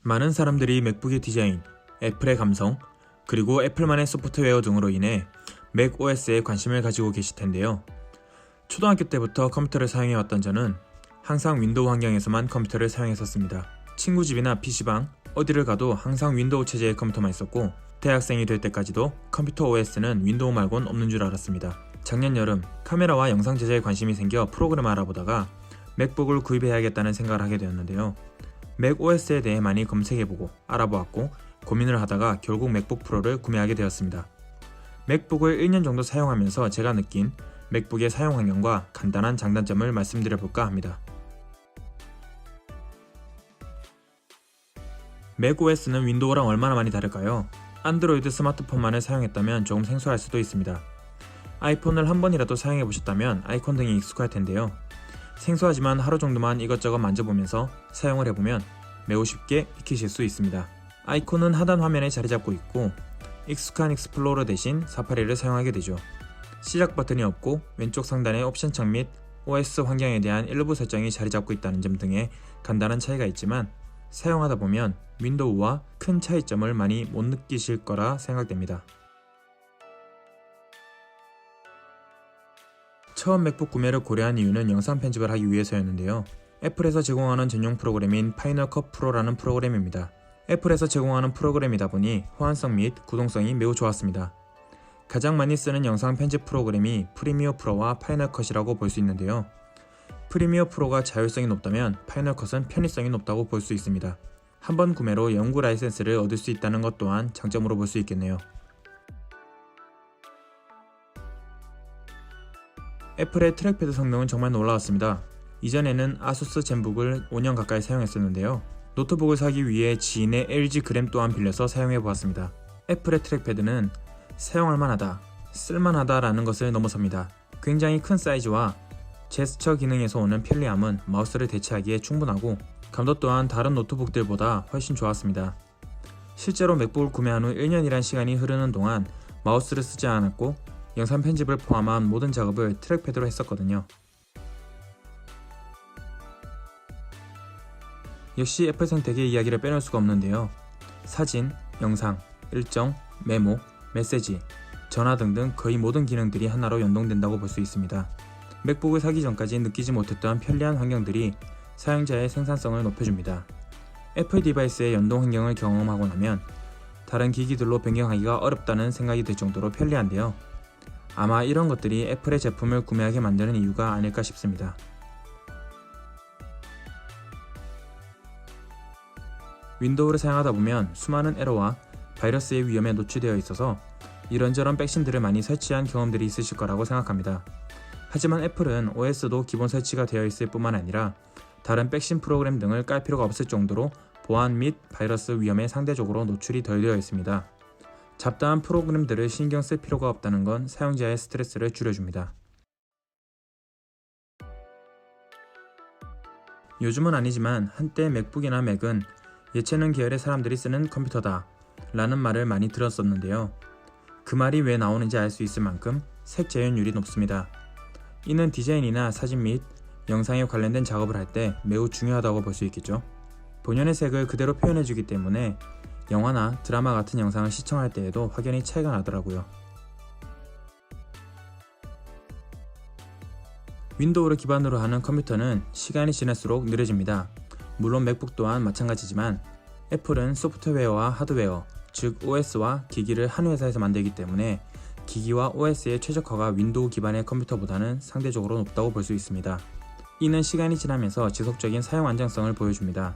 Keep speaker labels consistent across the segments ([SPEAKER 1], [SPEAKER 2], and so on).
[SPEAKER 1] 많은 사람들이 맥북의 디자인, 애플의 감성, 그리고 애플만의 소프트웨어 등으로 인해 맥OS에 관심을 가지고 계실 텐데요. 초등학교 때부터 컴퓨터를 사용해왔던 저는 항상 윈도우 환경에서만 컴퓨터를 사용했었습니다. 친구 집이나 PC방, 어디를 가도 항상 윈도우 체제의 컴퓨터만 있었고 대학생이 될 때까지도 컴퓨터 OS는 윈도우 말곤 없는 줄 알았습니다. 작년 여름 카메라와 영상 제작에 관심이 생겨 프로그램을 알아보다가 맥북을 구입해야겠다는 생각을 하게 되었는데요. 맥OS에 대해 많이 검색해보고 알아보았고 고민을 하다가 결국 맥북 프로를 구매하게 되었습니다. 맥북을 1년 정도 사용하면서 제가 느낀 맥북의 사용 환경과 간단한 장단점을 말씀드려볼까 합니다. 맥OS는 윈도우랑 얼마나 많이 다를까요? 안드로이드 스마트폰만을 사용했다면 조금 생소할 수도 있습니다. 아이폰을 한 번이라도 사용해보셨다면 아이콘 등이 익숙할 텐데요. 생소하지만 하루 정도만 이것저것 만져보면서 사용을 해보면 매우 쉽게 익히실 수 있습니다. 아이콘은 하단 화면에 자리 잡고 있고 익숙한 익스플로러 대신 사파리를 사용하게 되죠. 시작 버튼이 없고 왼쪽 상단의 옵션 창 및 OS 환경에 대한 일부 설정이 자리 잡고 있다는 점 등의 간단한 차이가 있지만 사용하다 보면 윈도우와 큰 차이점을 많이 못 느끼실 거라 생각됩니다. 처음 맥북 구매를 고려한 이유는 영상 편집을 하기 위해서였는데요. 애플에서 제공하는 전용 프로그램인 파이널 컷 프로라는 프로그램입니다. 애플에서 제공하는 프로그램이다 보니 호환성 및 구동성이 매우 좋았습니다. 가장 많이 쓰는 영상 편집 프로그램이 프리미어 프로와 파이널 컷이라고 볼 수 있는데요. 프리미어 프로가 자율성이 높다면 파이널 컷은 편의성이 높다고 볼 수 있습니다. 한 번 구매로 연구 라이센스를 얻을 수 있다는 것 또한 장점으로 볼 수 있겠네요. 애플의 트랙패드 성능은 정말 놀라웠습니다. 이전에는 아수스 젠북을 5년 가까이 사용했었는데요. 노트북을 사기 위해 지인의 LG 그램 또한 빌려서 사용해보았습니다. 애플의 트랙패드는 사용할 만하다, 쓸만하다 라는 것을 넘어섭니다. 굉장히 큰 사이즈와 제스처 기능에서 오는 편리함은 마우스를 대체하기에 충분하고 감도 또한 다른 노트북들보다 훨씬 좋았습니다. 실제로 맥북을 구매한 후 1년이란 시간이 흐르는 동안 마우스를 쓰지 않았고 영상 편집을 포함한 모든 작업을 트랙패드로 했었거든요. 역시 애플 생태계의 이야기를 빼놓을 수가 없는데요. 사진, 영상, 일정, 메모, 메시지, 전화 등등 거의 모든 기능들이 하나로 연동된다고 볼 수 있습니다. 맥북을 사기 전까지 느끼지 못했던 편리한 환경들이 사용자의 생산성을 높여줍니다. 애플 디바이스의 연동 환경을 경험하고 나면 다른 기기들로 변경하기가 어렵다는 생각이 들 정도로 편리한데요. 아마 이런 것들이 애플의 제품을 구매하게 만드는 이유가 아닐까 싶습니다. 윈도우를 사용하다 보면 수많은 에러와 바이러스의 위험에 노출되어 있어서 이런저런 백신들을 많이 설치한 경험들이 있으실 거라고 생각합니다. 하지만 애플은 OS도 기본 설치가 되어 있을 뿐만 아니라 다른 백신 프로그램 등을 깔 필요가 없을 정도로 보안 및 바이러스 위험에 상대적으로 노출이 덜 되어 있습니다. 잡다한 프로그램들을 신경 쓸 필요가 없다는 건 사용자의 스트레스를 줄여줍니다. 요즘은 아니지만 한때 맥북이나 맥은 예체능 계열의 사람들이 쓰는 컴퓨터다 라는 말을 많이 들었었는데요. 그 말이 왜 나오는지 알 수 있을 만큼 색 재현율이 높습니다. 이는 디자인이나 사진 및 영상에 관련된 작업을 할 때 매우 중요하다고 볼 수 있겠죠. 본연의 색을 그대로 표현해주기 때문에 영화나 드라마 같은 영상을 시청할 때에도 확연히 차이가 나더라고요. 윈도우를 기반으로 하는 컴퓨터는 시간이 지날수록 느려집니다. 물론 맥북 또한 마찬가지지만 애플은 소프트웨어와 하드웨어, 즉 OS와 기기를 한 회사에서 만들기 때문에 기기와 OS의 최적화가 윈도우 기반의 컴퓨터보다는 상대적으로 높다고 볼 수 있습니다. 이는 시간이 지나면서 지속적인 사용 안정성을 보여줍니다.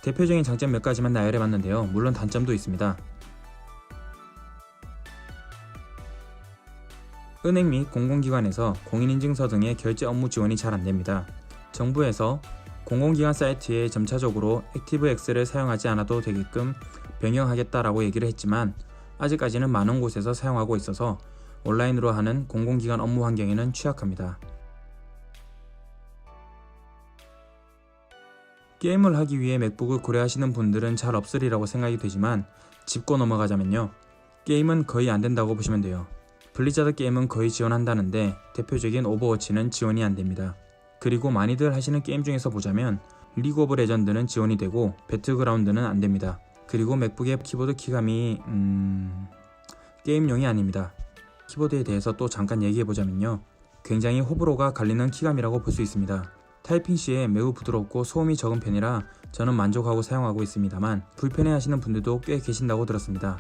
[SPEAKER 1] 대표적인 장점 몇 가지만 나열해봤는데요. 물론 단점도 있습니다. 은행 및 공공기관에서 공인인증서 등의 결제 업무 지원이 잘 안됩니다. 정부에서 공공기관 사이트에 점차적으로 액티브엑스를 사용하지 않아도 되게끔 변경하겠다라고 얘기를 했지만 아직까지는 많은 곳에서 사용하고 있어서 온라인으로 하는 공공기관 업무 환경에는 취약합니다. 게임을 하기 위해 맥북을 고려하시는 분들은 잘 없으리라고 생각이 되지만 짚고 넘어가자면요. 게임은 거의 안된다고 보시면 돼요. 블리자드 게임은 거의 지원한다는데 대표적인 오버워치는 지원이 안됩니다. 그리고 많이들 하시는 게임 중에서 보자면 리그 오브 레전드는 지원이 되고 배틀그라운드는 안됩니다. 그리고 맥북의 키보드 키감이 게임용이 아닙니다. 키보드에 대해서 또 잠깐 얘기해보자면요, 굉장히 호불호가 갈리는 키감이라고 볼 수 있습니다. 타이핑 시에 매우 부드럽고 소음이 적은 편이라 저는 만족하고 사용하고 있습니다만, 불편해하시는 분들도 꽤 계신다고 들었습니다.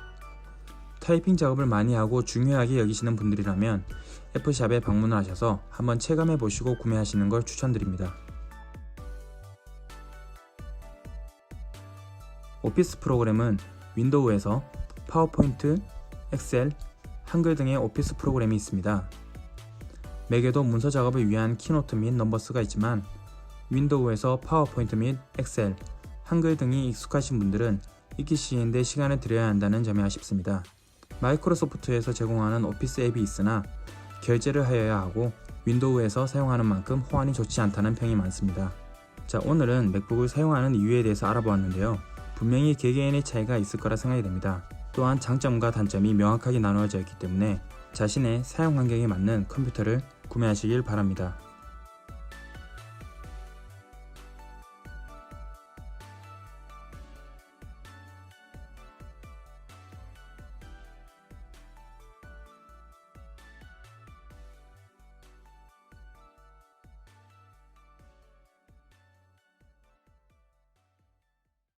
[SPEAKER 1] 타이핑 작업을 많이 하고 중요하게 여기시는 분들이라면 애플샵에 방문을 하셔서 한번 체감해 보시고 구매하시는 걸 추천드립니다. 오피스 프로그램은 윈도우에서 파워포인트, 엑셀, 한글 등의 오피스 프로그램이 있습니다. 맥에도 문서 작업을 위한 키노트 및 넘버스가 있지만 윈도우에서 파워포인트 및 엑셀, 한글 등이 익숙하신 분들은 익히시는데 시간을 들여야 한다는 점이 아쉽습니다. 마이크로소프트에서 제공하는 오피스 앱이 있으나 결제를 하여야 하고 윈도우에서 사용하는 만큼 호환이 좋지 않다는 평이 많습니다. 자, 오늘은 맥북을 사용하는 이유에 대해서 알아보았는데요. 분명히 개개인의 차이가 있을 거라 생각이 됩니다. 또한 장점과 단점이 명확하게 나누어져 있기 때문에 자신의 사용 환경에 맞는 컴퓨터를 구매하시길 바랍니다.